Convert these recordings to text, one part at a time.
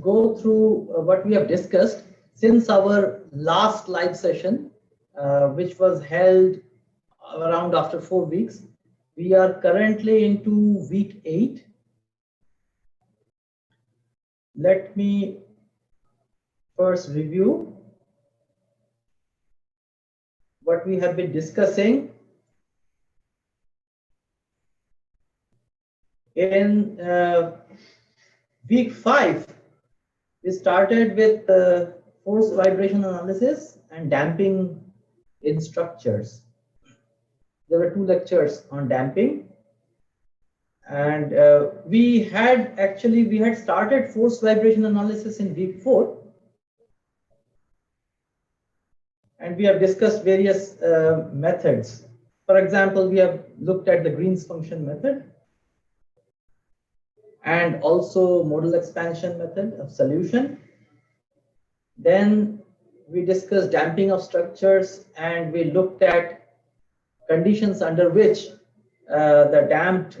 go through what we have discussed since our last live session, which was held around after 4 weeks. We are currently into week 8. Let me first review what we have been discussing. In week 5, we started with force vibration analysis and damping in structures. There were 2 lectures on damping, and we had started force vibration analysis in week 4, and we have discussed various methods. For example, we have looked at the Green's function method and also modal expansion method of solution. Then we discussed damping of structures, and we looked at conditions under which the damped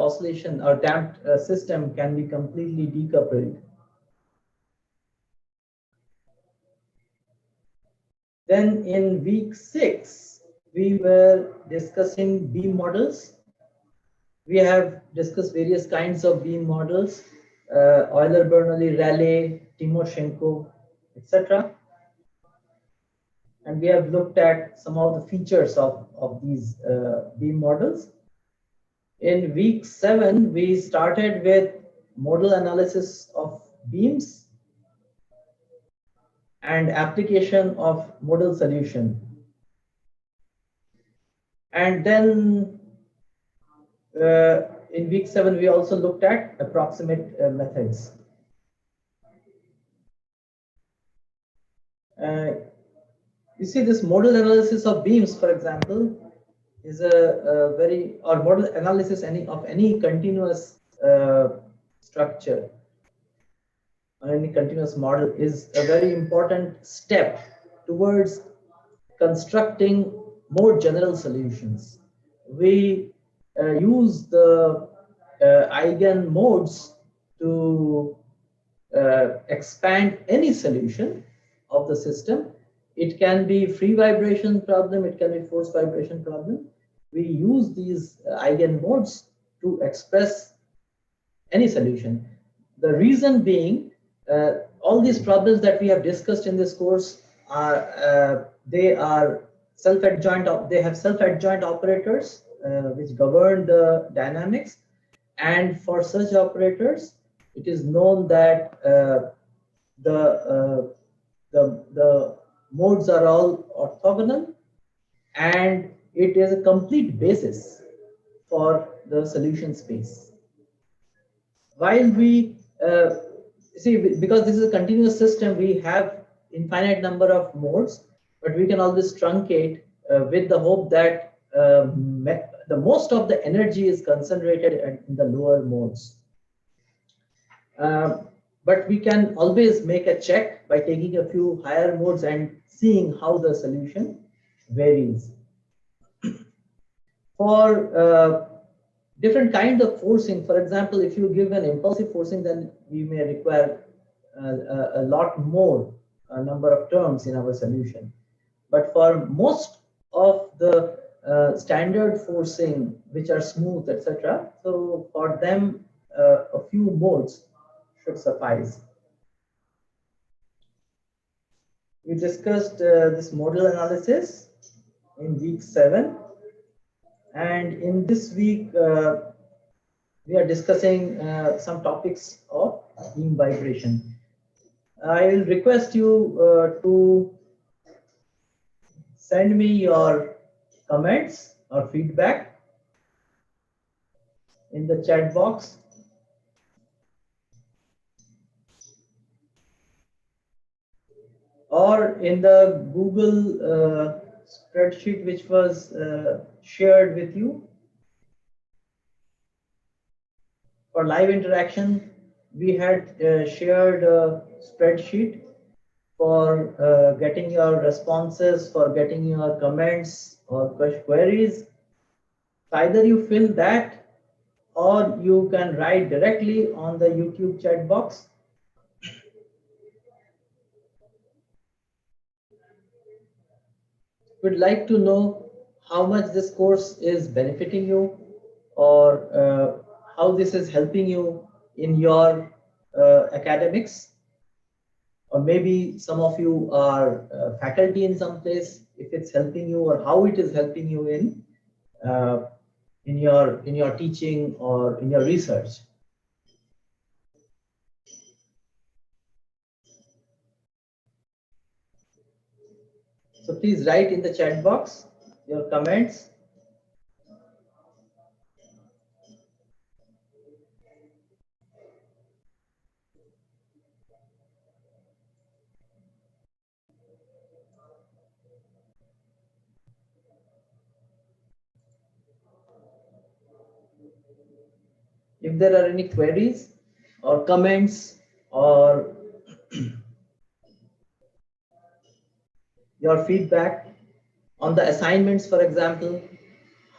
oscillation or damped system can be completely decoupled. Then in week 6, we were discussing beam models. We have discussed various kinds of beam models, Euler-Bernoulli, Rayleigh, Timoshenko, etc. And we have looked at some of the features of these beam models. In week 7, we started with modal analysis of beams and application of modal solution. And then in week 7, we also looked at approximate methods. You see, this modal analysis of beams, for example, is or modal analysis of any continuous structure or any continuous model is a very important step towards constructing more general solutions. We use the eigen modes to expand any solution of the system. It can be free vibration problem, it can be force vibration problem. We use these eigen modes to express any solution. The reason being, all these problems that we have discussed in this course are they are self-adjoint. They have self-adjoint operators which govern the dynamics, and for such operators, it is known that the modes are all orthogonal, and it is a complete basis for the solution space. While we see, because this is a continuous system, we have infinite number of modes, but we can always truncate with the hope that the most of the energy is concentrated in the lower modes. But we can always make a check by taking a few higher modes and seeing how the solution varies. For different kind of forcing, for example, if you give an impulsive forcing, then we may require a lot more number of terms in our solution. But for most of the standard forcing, which are smooth, etc., so for them a few modes should suffice. We discussed this modal analysis in week 7, and in this week we are discussing some topics of beam vibration. I will request you to send me your comments or feedback in the chat box. Or in the Google spreadsheet which was shared with you. For live interaction, we had shared a spreadsheet for getting your responses, for getting your comments or queries. Either you fill that, or you can write directly on the YouTube chat box. Would like to know how much this course is benefiting you, or how this is helping you in your academics, or maybe some of you are faculty in some place, if it's helping you or how it is helping you uh, in your teaching or in your research. So please write in the chat box your comments. If there are any queries or comments or your feedback on the assignments, for example,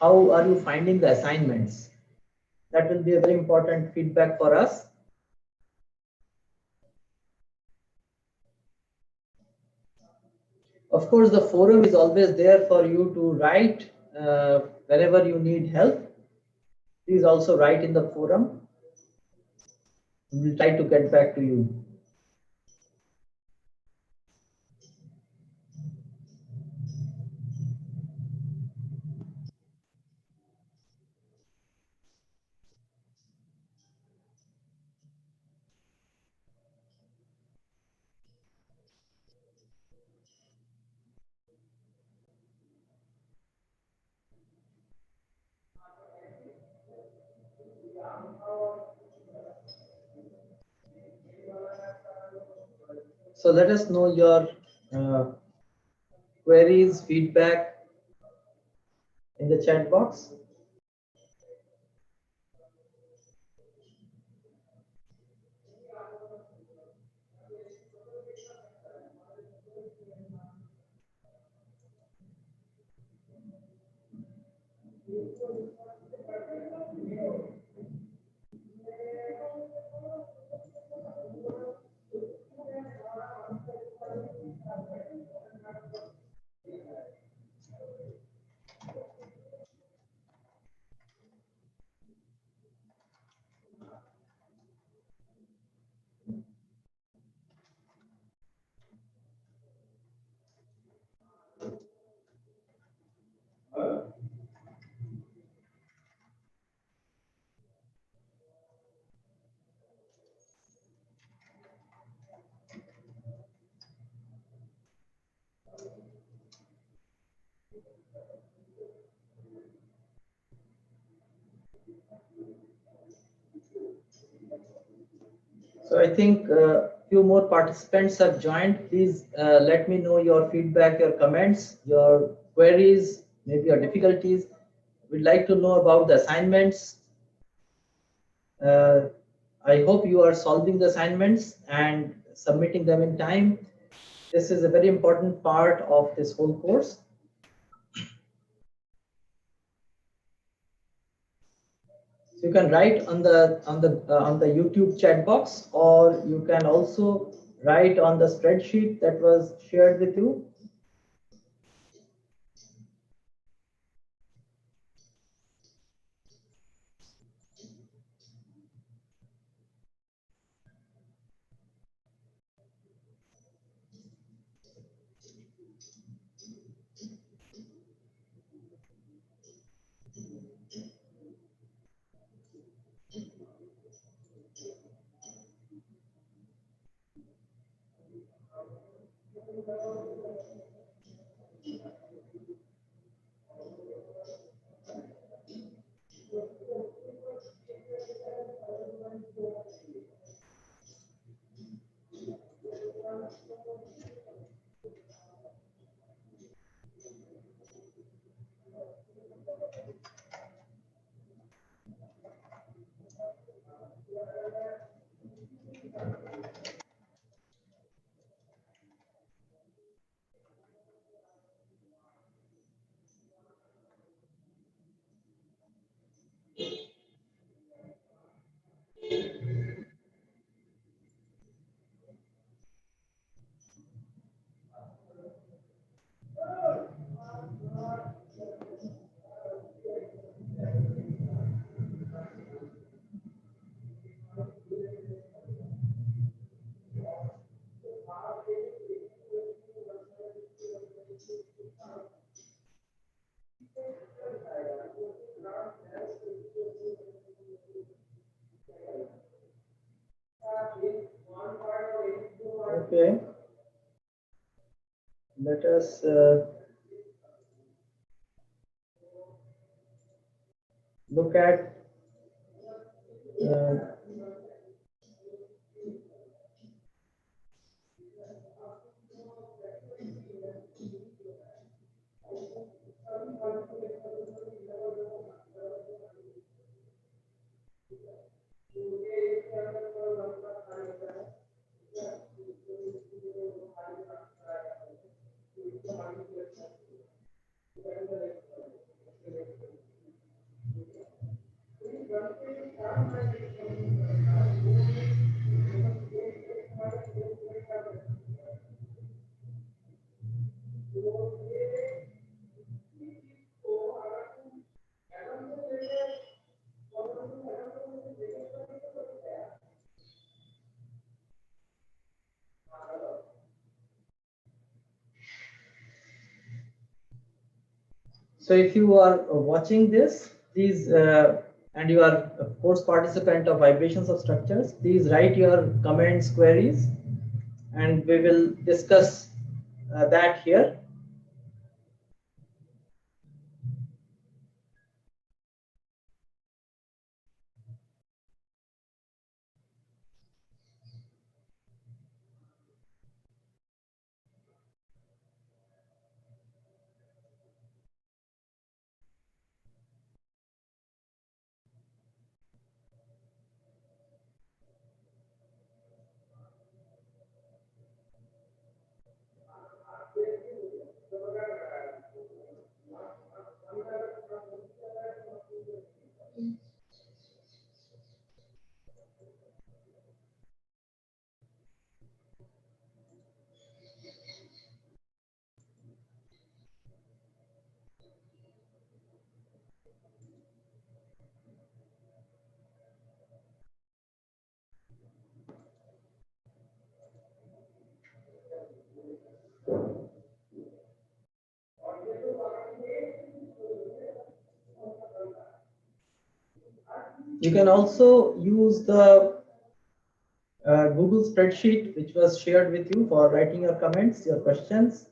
how are you finding the assignments? That will be a very important feedback for us. Of course, the forum is always there for you to write whenever you need help. Please also write in the forum. We will try to get back to you. So let us know your queries, feedback in the chat box. So I think few more participants have joined. Please let me know your feedback, your comments, your queries, maybe your difficulties. We'd like to know about the assignments. I hope you are solving the assignments and submitting them in time. This is a very important part of this whole course. So you can write on the YouTube chat box, or you can also write on the spreadsheet that was shared with you. Okay, let us look at so if you are watching this, please, and you are a course participant of vibrations of structures, please write your comments, queries, and we will discuss that here. You can also use the Google spreadsheet which was shared with you for writing your comments, your questions.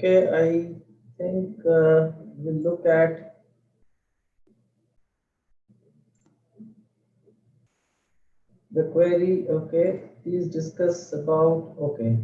Okay, I think we'll look at the query. Okay, please discuss about, okay.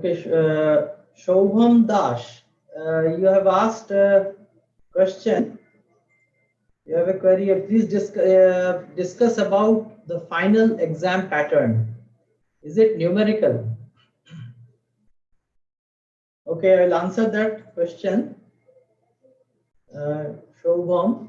Okay, Shobham Dash, you have asked a question. You have a query. Please discuss about the final exam pattern. Is it numerical? Okay, I'll answer that question. Shobham.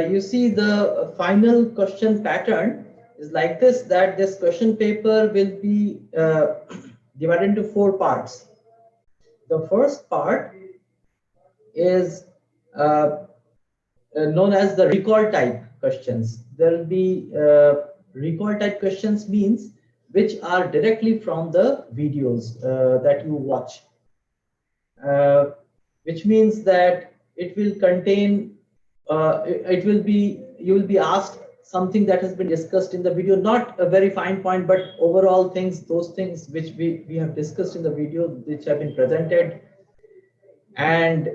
You see, the final question pattern is like this, that this question paper will be divided into 4 parts. The first part is known as the recall type questions. There will be recall type questions, means which are directly from the videos that you watch, which means that it will contain you will be asked something that has been discussed in the video, not a very fine point, but overall things, those things which we have discussed in the video, which have been presented and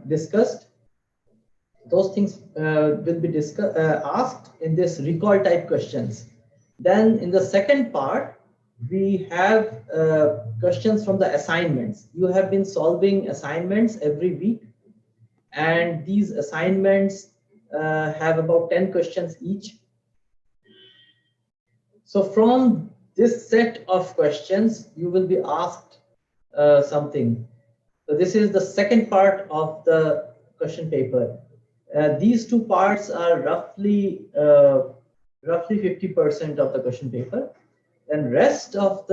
discussed. Those things will be asked in this recall type questions. Then in the second part, we have questions from the assignments. You have been solving assignments every week, and these assignments have about 10 questions each. So from this set of questions, you will be asked something. So this is the second part of the question paper. These two parts are roughly 50% of the question paper. And rest 50% of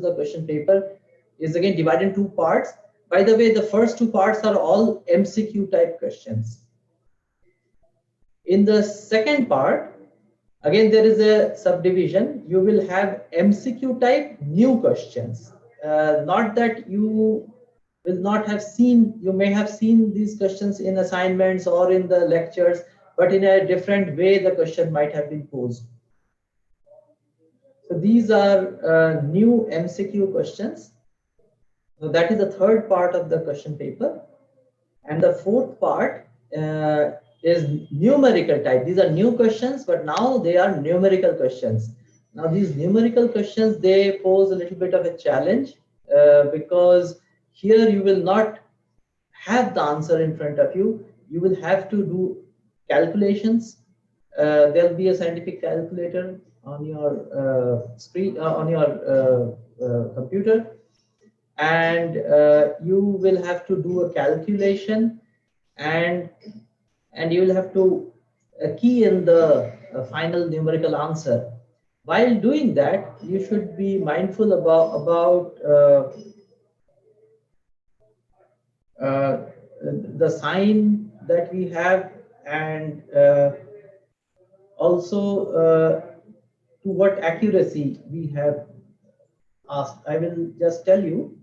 the question paper is again divided in 2 parts. By the way, the first 2 parts are all MCQ type questions. In the second part, again, there is a subdivision. You will have MCQ type new questions. Not that you will not have seen, you may have seen these questions in assignments or in the lectures, but in a different way the question might have been posed. So these are new MCQ questions. So that is the third part of the question paper. And the fourth part is numerical type. These are new questions, but now they are numerical questions. Now these numerical questions, they pose a little bit of a challenge because here you will not have the answer in front of you. You will have to do calculations. There will be a scientific calculator on your screen, on your computer, and you will have to do a calculation, and you will have to key in the final numerical answer. While doing that, you should be mindful about the sign that we have, and also to what accuracy we have asked. I will just tell you.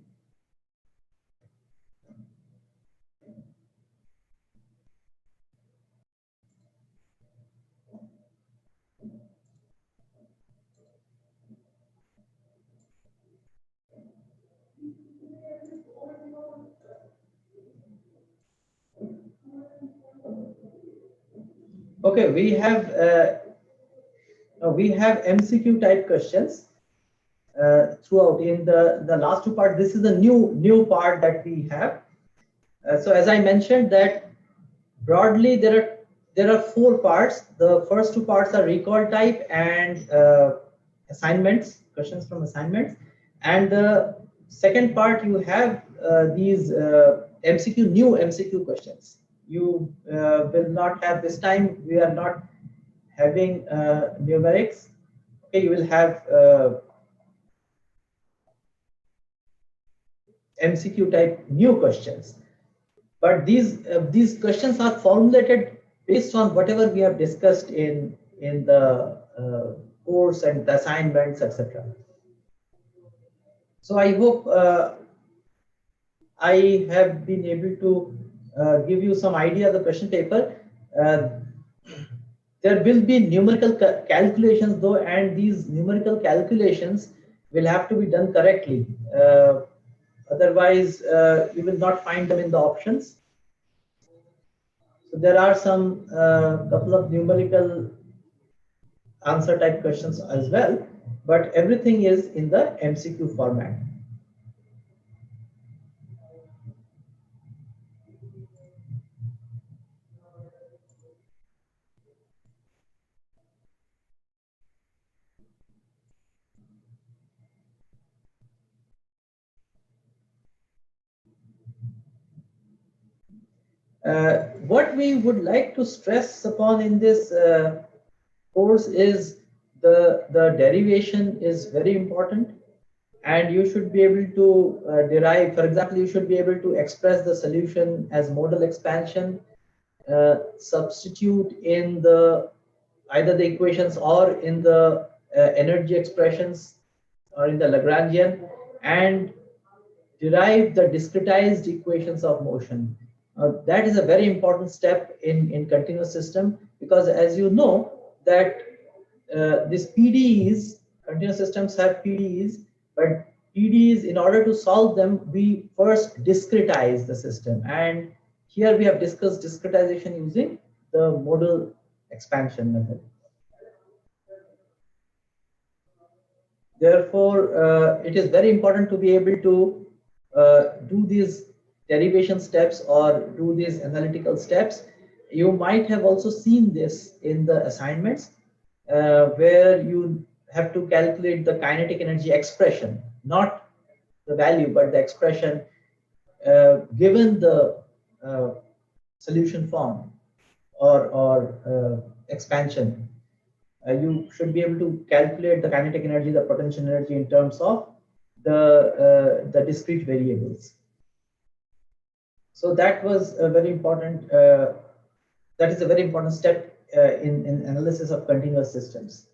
Okay, we have MCQ type questions throughout. In the last 2 parts, this is the new part that we have. So as I mentioned, that broadly there are 4 parts. The first 2 parts are recall type and assignments, questions from assignments, and the second part you have these new MCQ questions. You will not have, this time we are not having numerics. Okay, you will have MCQ type new questions, but these questions are formulated based on whatever we have discussed in the course and the assignments, etc. So I hope I have been able to give you some idea of the question paper. There will be numerical calculations though, and these numerical calculations will have to be done correctly. Otherwise, you will not find them in the options. So there are some couple of numerical answer type questions as well, but everything is in the MCQ format. What we would like to stress upon in this course is the derivation is very important, and you should be able to derive. For example, you should be able to express the solution as modal expansion, substitute in the either the equations or in the energy expressions or in the Lagrangian, and derive the discretized equations of motion. That is a very important step in continuous system, because as you know that these PDEs, continuous systems have PDEs, but PDEs, in order to solve them, we first discretize the system. And here we have discussed discretization using the modal expansion method. Therefore, it is very important to be able to do these derivation steps or do these analytical steps. You might have also seen this in the assignments, where you have to calculate the kinetic energy expression, not the value, but the expression given the solution form or expansion. You should be able to calculate the kinetic energy, the potential energy in terms of the discrete variables. So that was a very important. That is a very important step in analysis of continuous systems.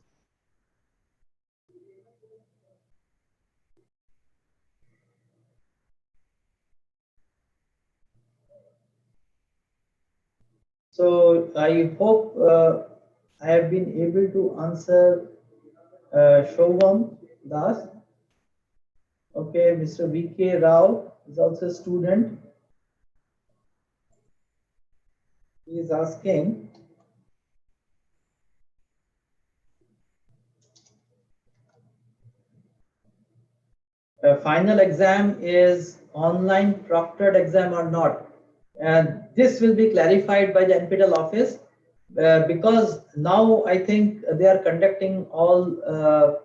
So I hope I have been able to answer Shobham Das. Okay, Mr. V.K. Rao is also a student. He is asking, final exam is online proctored exam or not? And this will be clarified by the NPTEL office, because now I think they are conducting all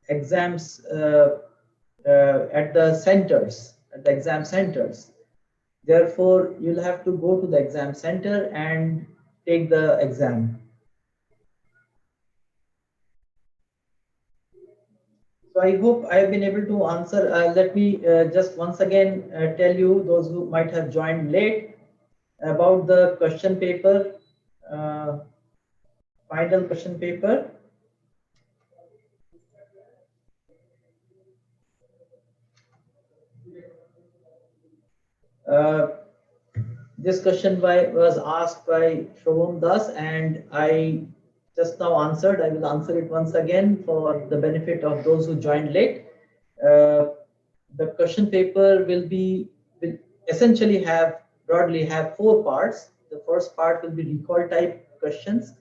exams at the centers, at the exam centers. Therefore, you'll have to go to the exam center and take the exam. So I hope I have been able to answer. Let me just once again tell you, those who might have joined late, about the question paper, final question paper. This question was asked by Shobham Das, and I just now answered. I will answer it once again for the benefit of those who joined late. The question paper will essentially broadly have 4 parts. The first part will be recall type questions.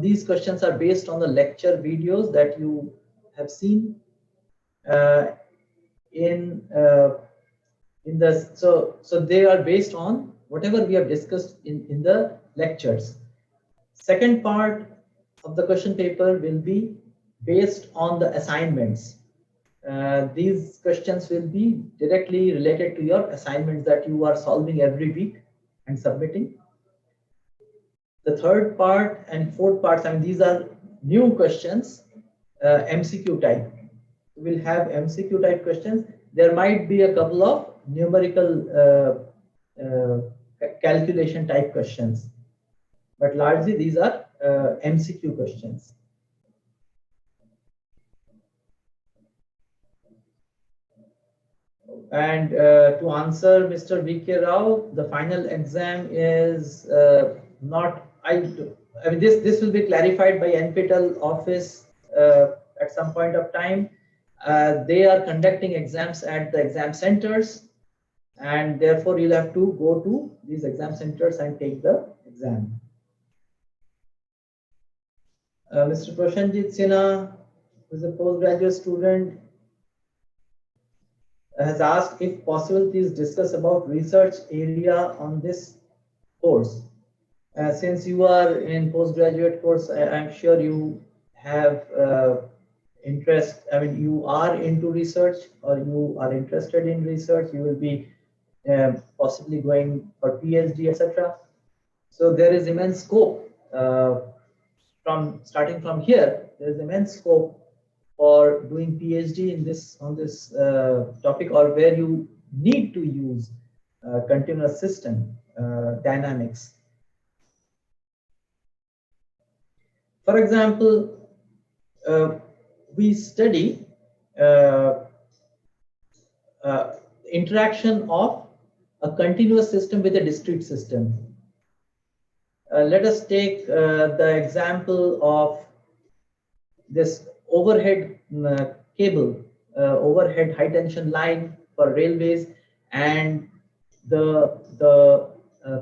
These questions are based on the lecture videos that you have seen so they are based on whatever we have discussed in the lectures. Second part of the question paper will be based on the assignments. These questions will be directly related to your assignments that you are solving every week and submitting. The third part and fourth part, I mean, these are new questions, MCQ type. We'll have MCQ type questions. There might be a couple of numerical calculation type questions, but largely these are MCQ questions. And to answer Mr. V.K. Rao, the final exam is not. I mean, this will be clarified by NPTEL office at some point of time. They are conducting exams at the exam centers, and therefore you'll have to go to these exam centers and take the exam. Mr. Prashanjit Sinha, who is a postgraduate student, has asked if possible, please discuss about research area on this course. Since you are in postgraduate course, I'm sure you have interest. I mean, you are into research or you are interested in research. You will be possibly going for PhD, etc. So there is immense scope from starting from here. There is immense scope for doing PhD in this on this topic, or where you need to use continuous system dynamics. For example, we study interaction of a continuous system with a discrete system. Let us take the example of this overhead cable, overhead high tension line for railways, and the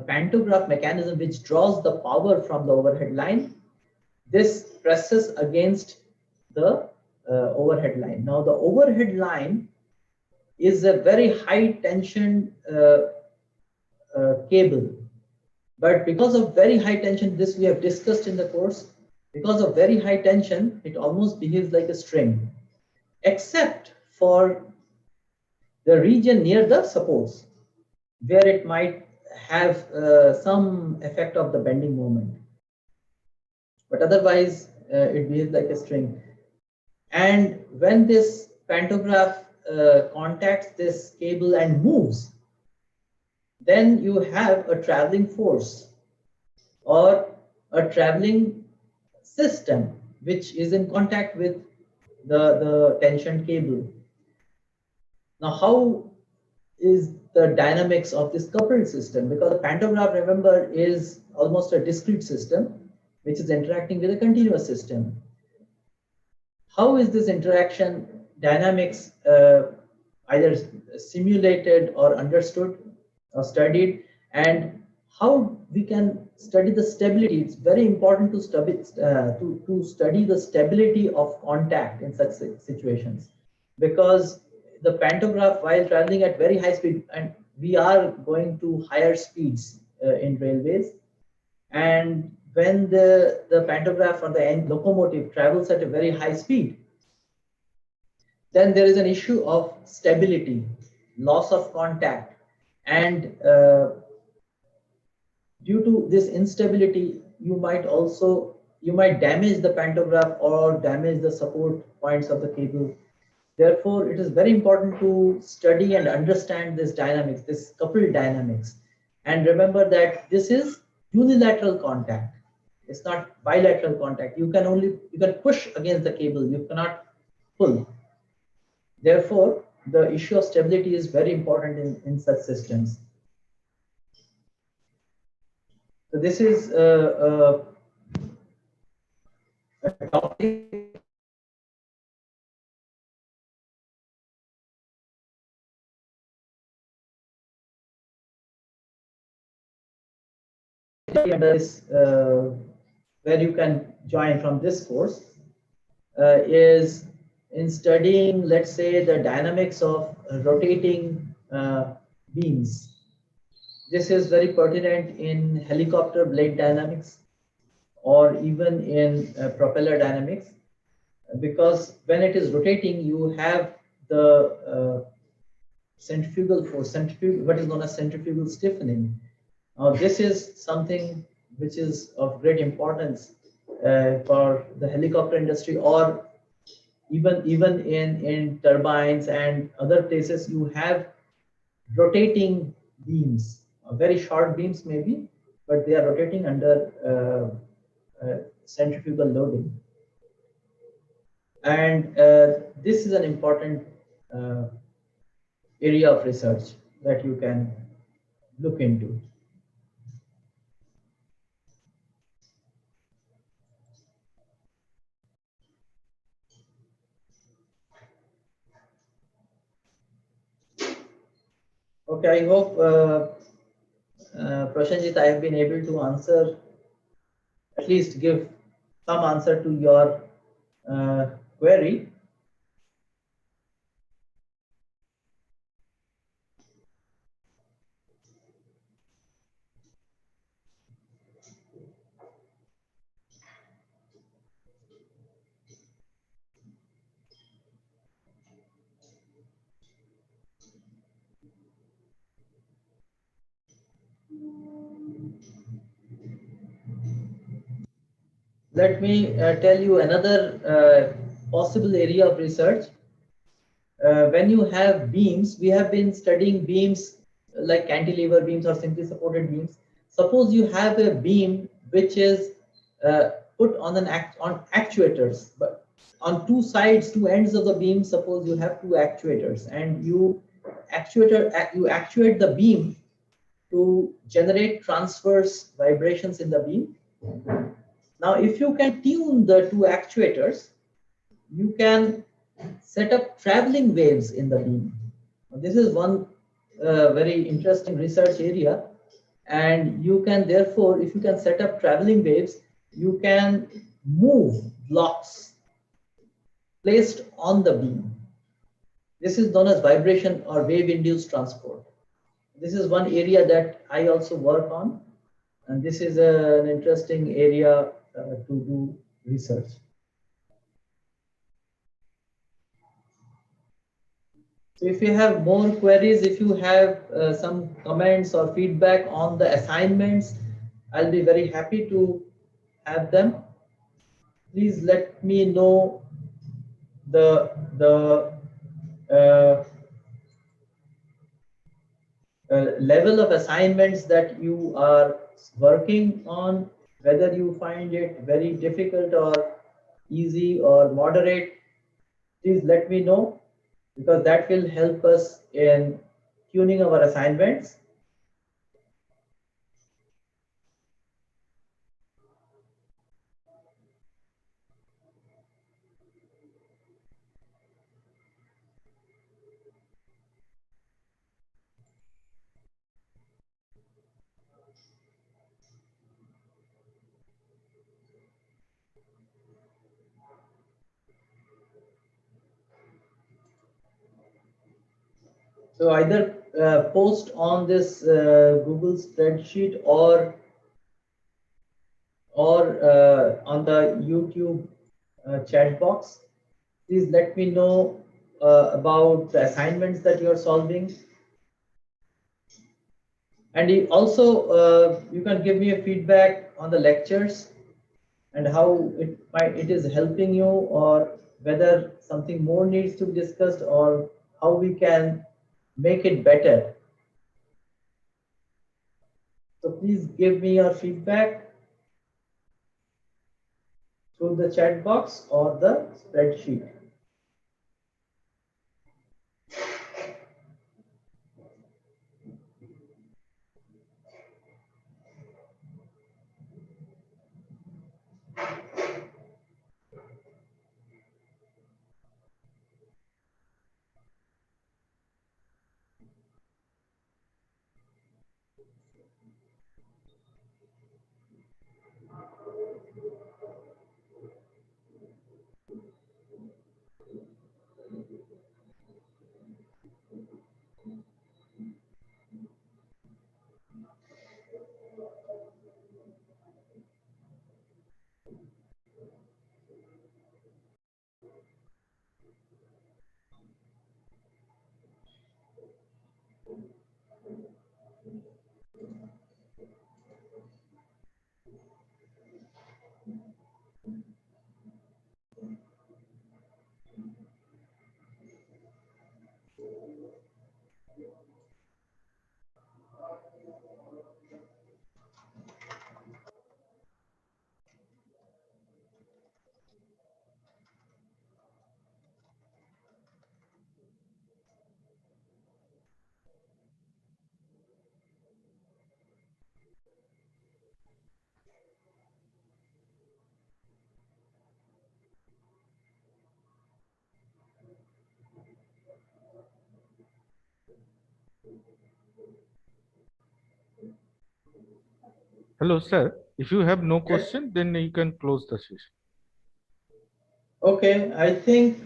pantograph mechanism which draws the power from the overhead line. This presses against the overhead line. Now the overhead line is a very high tension cable, but because of very high tension, this we have discussed in the course, because of very high tension, it almost behaves like a string, except for the region near the supports, where it might have some effect of the bending moment. But otherwise, it behaves like a string. And when this pantograph contacts this cable and moves, then you have a traveling force or a traveling system which is in contact with the tension cable. Now, how is the dynamics of this coupled system? Because the pantograph, remember, is almost a discrete system which is interacting with a continuous system. How is this interaction dynamics either simulated or understood or studied, and how we can study the stability? It's very important to study the stability of contact in such situations, because the pantograph, while traveling at very high speed, and we are going to higher speeds in railways, and when the pantograph or the locomotive travels at a very high speed, then there is an issue of stability, loss of contact, and due to this instability, you might damage the pantograph or damage the support points of the cable. Therefore, it is very important to study and understand this dynamics, this coupled dynamics, and remember that this is unilateral contact. It's not bilateral contact. You can push against the cable. You cannot pull. Therefore, the issue of stability is very important in such systems. So this is a topic where you can join from this course is in studying, let's say, the dynamics of rotating beams. This is very pertinent in helicopter blade dynamics or even in propeller dynamics, because when it is rotating, you have the centrifugal force, what is known as centrifugal stiffening. Now, this is something which is of great importance for the helicopter industry, or even in turbines and other places. You have rotating beams, very short beams maybe, but they are rotating under centrifugal loading. And this is an important area of research that you can look into. Okay, I hope, Prashanjit, I have been able to answer, at least give some answer to your query. Let me tell you another possible area of research. When you have beams, we have been studying beams like cantilever beams or simply supported beams. Suppose you have a beam which is put on on actuators, but on two sides, two ends of the beam. Suppose you have two actuators, and you actuate the beam to generate transverse vibrations in the beam. Now, if you can tune the two actuators, you can set up traveling waves in the beam. This is one very interesting research area, and you can therefore, if you can set up traveling waves, you can move blocks placed on the beam. This is known as vibration or wave-induced transport. This is one area that I also work on, and this is an interesting area to do research. So if you have more queries, if you have some comments or feedback on the assignments, I'll be very happy to have them. Please let me know the uh, level of assignments that you are working on, whether you find it very difficult or easy or moderate. Please let me know, because that will help us in tuning our assignments. So either post on this Google spreadsheet or on the YouTube chat box. Please let me know about the assignments that you are solving. And also you can give me a feedback on the lectures and how it is helping you, or whether something more needs to be discussed, or how we can make it better. So please give me your feedback through the chat box or the spreadsheet. Hello, sir. If you have no question, then you can close the session. Okay, I think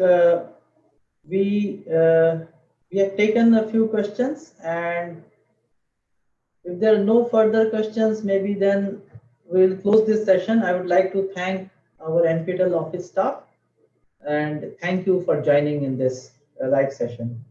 we we have taken a few questions, and if there are no further questions, maybe then we'll close this session. I would like to thank our NPTEL office staff and thank you for joining in this live session.